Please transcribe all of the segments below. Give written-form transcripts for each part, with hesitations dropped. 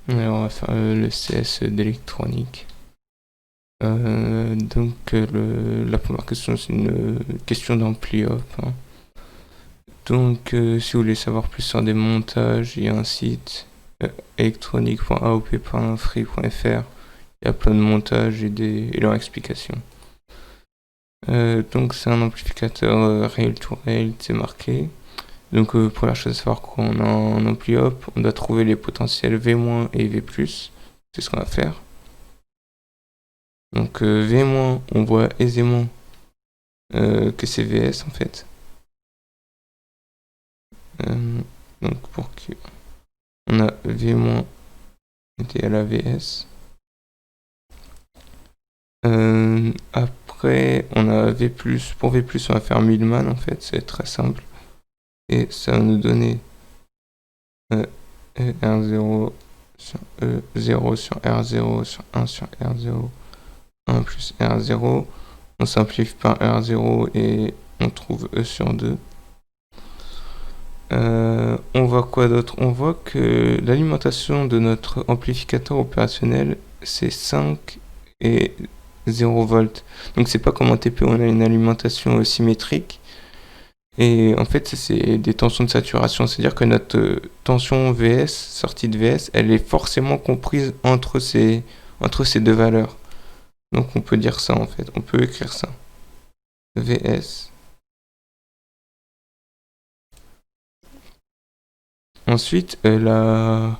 Alors, on va faire le CS d'électronique. La première question, c'est une question d'ampli op, hein. Donc, si vous voulez savoir plus sur des montages, il y a un site électronique.aop.free.fr. Il y a plein de montages et leurs explications. Donc, c'est un amplificateur rail to rail, c'est marqué. Donc, première chose à savoir, quand on a un ampli op, on doit trouver les potentiels V- et V+. C'est ce qu'on va faire. Donc, V-, on voit aisément que c'est VS en fait. Donc, pour que on a V- était à la VS. Après, on a V+. Pour V+, on va faire Millman en fait, c'est très simple. Et ça va nous donner R0 sur E0 sur R0 sur 1 sur R0, 1 plus R0. On simplifie par R0 et on trouve E sur 2. On voit quoi d'autre? On voit que l'alimentation de notre amplificateur opérationnel, c'est 5 et 0 volts. Donc c'est pas comme en TP, on a une alimentation symétrique. Et en fait, c'est des tensions de saturation. C'est-à-dire que notre tension VS, sortie de VS, elle est forcément comprise entre ces deux valeurs. Donc on peut dire ça en fait. On peut écrire ça. VS. Ensuite, ça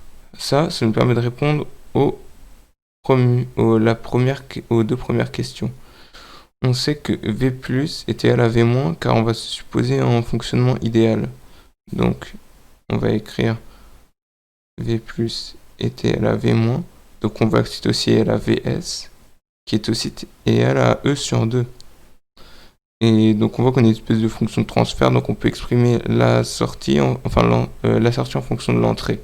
nous permet de répondre aux aux deux premières questions. On sait que V+ est égal à V- car on va se supposer un fonctionnement idéal. Donc, on va écrire V+ est égal à V-. Donc, on voit que c'est aussi égal à VS, qui est aussi égal à E sur 2. Et donc, on voit qu'on a une espèce de fonction de transfert, donc on peut exprimer la sortie, la sortie en fonction de l'entrée.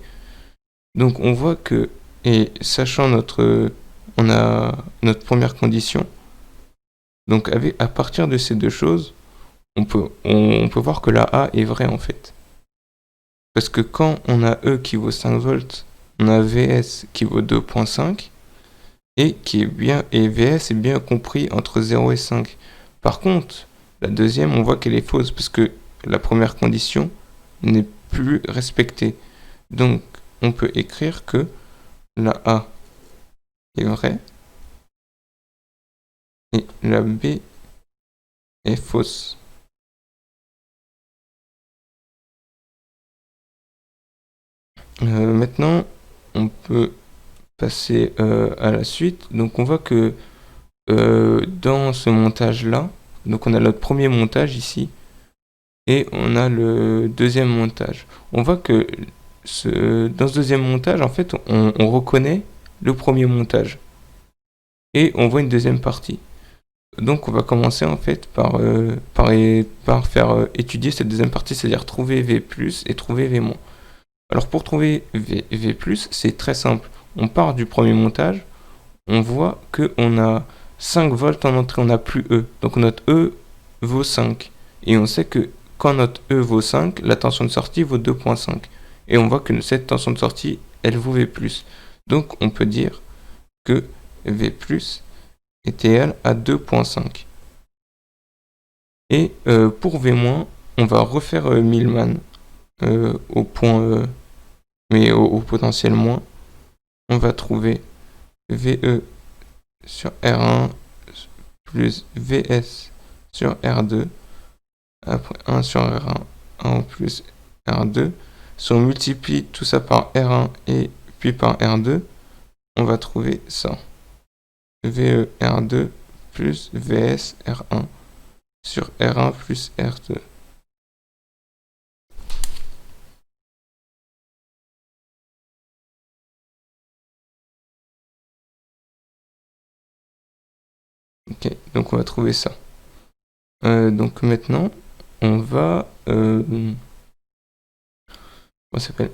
Donc, on voit que, et sachant on a notre première condition. Donc à partir de ces deux choses, on peut voir que la A est vraie en fait. Parce que quand on a E qui vaut 5 volts, on a VS qui vaut 2,5 et VS est bien compris entre 0 et 5. Par contre, la deuxième, on voit qu'elle est fausse parce que la première condition n'est plus respectée. Donc on peut écrire que la A est vraie et la B est fausse. Maintenant, on peut passer à la suite. Donc on voit que dans ce montage-là, donc on a notre premier montage ici, et on a le deuxième montage. On voit que dans ce deuxième montage, en fait, on reconnaît le premier montage. Et on voit une deuxième partie. Donc on va commencer en fait par faire étudier cette deuxième partie, c'est-à-dire trouver V+, et trouver V-. Alors pour trouver V+, c'est très simple. On part du premier montage, on voit qu'on a 5 volts en entrée, on n'a plus E. Donc notre E vaut 5. Et on sait que quand notre E vaut 5, la tension de sortie vaut 2,5. Et on voit que cette tension de sortie, elle vaut V+. Donc on peut dire que V+, est égal à 2,5. Et pour V-, on va refaire Millman au point mais au potentiel moins. On va trouver VE sur R1 plus VS sur R2, après 1 sur R1, 1 plus R2. Si on multiplie tout ça par R1 et puis par R2, on va trouver ça. VE R2 plus VS R1 sur R1 plus R2. Ok, donc on va trouver ça. Donc maintenant, on va... comment ça s'appelle?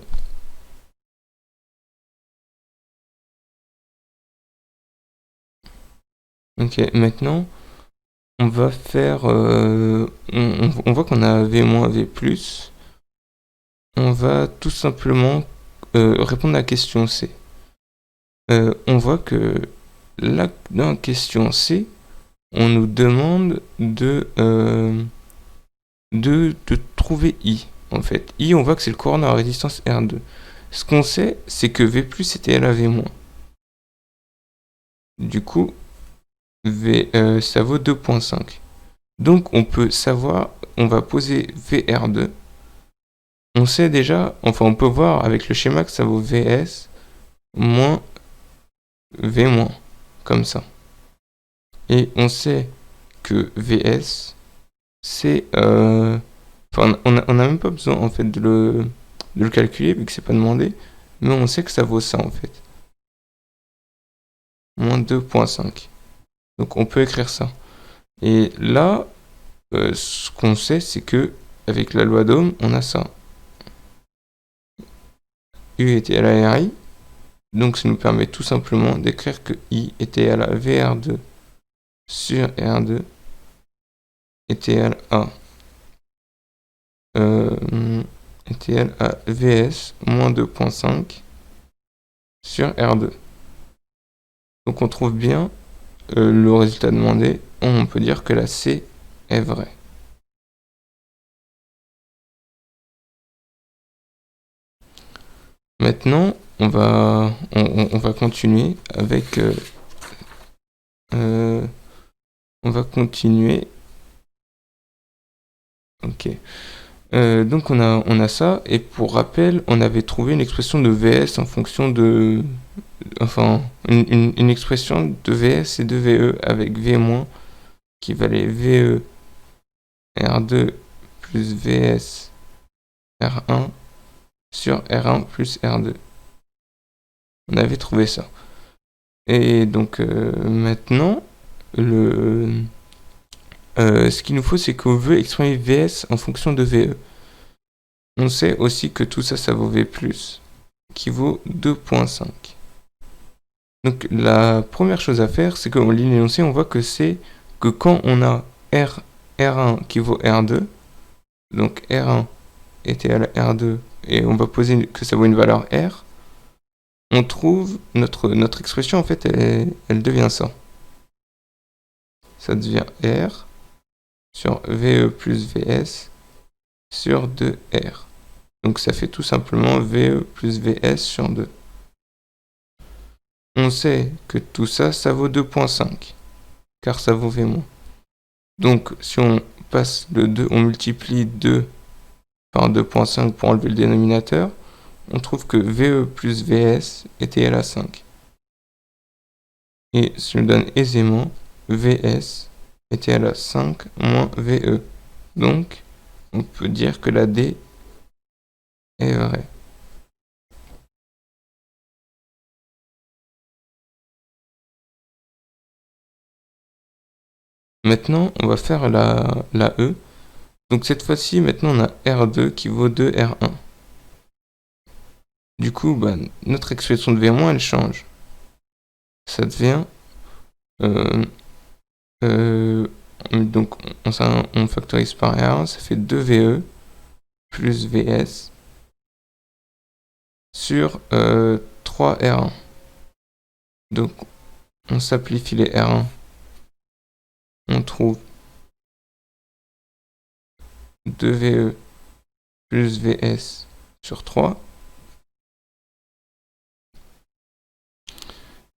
Ok, maintenant, on va faire... on voit qu'on a V-, V+. On va tout simplement répondre à la question C. on voit que là, dans question C, on nous demande de trouver I, en fait. I, on voit que c'est le courant dans la résistance R2. Ce qu'on sait, c'est que V+ est égal à V-. Du coup, ça vaut 2,5. Donc, on peut savoir, on va poser VR2. On sait déjà, enfin, on peut voir avec le schéma que ça vaut VS moins V-, comme ça. Et on sait que VS, c'est... Enfin, on n'a même pas besoin, en fait, de le calculer, vu que c'est pas demandé. Mais on sait que ça vaut ça, en fait. Moins 2,5. Donc, on peut écrire ça. Et là, ce qu'on sait, c'est que avec la loi d'Ohm, on a ça. U est égal à RI. Donc, ça nous permet tout simplement d'écrire que I est égal à VR2 sur R2 est égal à VS moins 2,5 sur R2. Donc on trouve bien le résultat demandé. On peut dire que la C est vraie. Maintenant, on va continuer avec... on va continuer... Ok. Donc on a ça, et pour rappel, on avait trouvé une expression de VS en fonction de... Enfin, une expression de VS et de VE avec V- qui valait VE R2 plus VS R1 sur R1 plus R2. On avait trouvé ça. Et donc maintenant, ce qu'il nous faut, c'est qu'on veut exprimer VS en fonction de VE. On sait aussi que tout ça, ça vaut V+, qui vaut 2,5. Donc la première chose à faire, c'est qu'en ligne énoncée, on voit que c'est que quand on a R1 qui vaut R2, donc R1 est égal à R2, et on va poser que ça vaut une valeur R, on trouve notre expression, en fait, elle devient ça. Ça devient R sur VE plus VS sur 2R. Donc ça fait tout simplement VE plus VS sur 2. On sait que tout ça, ça vaut 2,5, car ça vaut V-. Donc si on passe le 2, on multiplie 2 par 2,5 pour enlever le dénominateur, on trouve que VE plus VS est égal à 5. Et je le donne aisément, VS est égal à 5 moins VE. Donc, on peut dire que la D est vraie. Maintenant, on va faire la E. Donc cette fois-ci, maintenant on a R2 qui vaut 2R1. Du coup, notre expression de V-, elle change. Ça devient... donc on factorise par R1, ça fait 2VE plus VS sur 3R1. Donc on simplifie les R1. On trouve 2VE plus VS sur 3.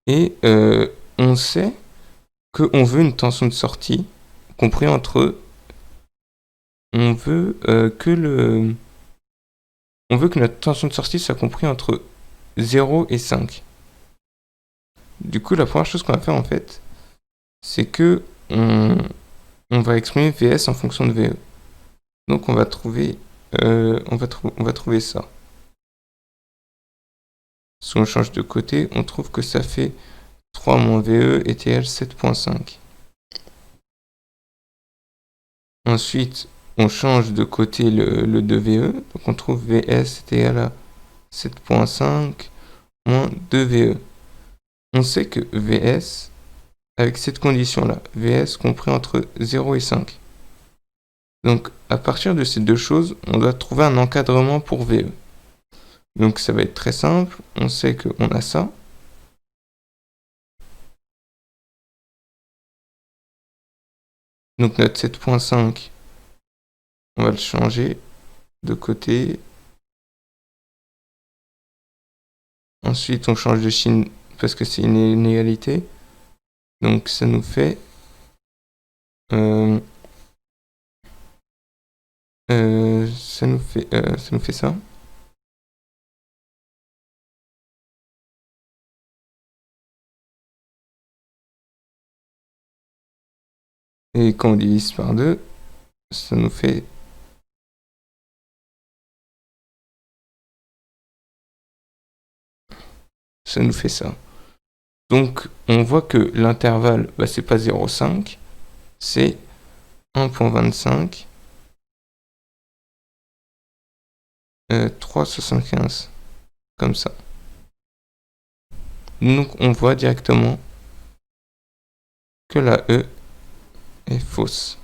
Et on sait qu'on veut une tension de sortie compris entre... On veut que notre tension de sortie soit compris entre 0 et 5. Du coup, la première chose qu'on va faire, en fait, c'est que on va exprimer VS en fonction de VE. Donc on va trouver ça. Si on change de côté, on trouve que ça fait 3 moins VE est égal à 7,5. Ensuite, on change de côté le 2VE. Donc on trouve VS est égal à 7,5 moins 2VE. On sait que VS, avec cette condition-là, VS compris entre 0 et 5. Donc, à partir de ces deux choses, on doit trouver un encadrement pour VE. Donc, ça va être très simple. On sait qu'on a ça. Donc notre 7.5, on va le changer de côté. Ensuite, on change de signe parce que c'est une inégalité. Donc ça nous fait ça nous fait ça. Et quand on divise par 2, ça nous fait ça. Donc on voit que l'intervalle, c'est pas 0,5, c'est 1.25, 3,75, comme ça. Donc on voit directement que la E est fausse.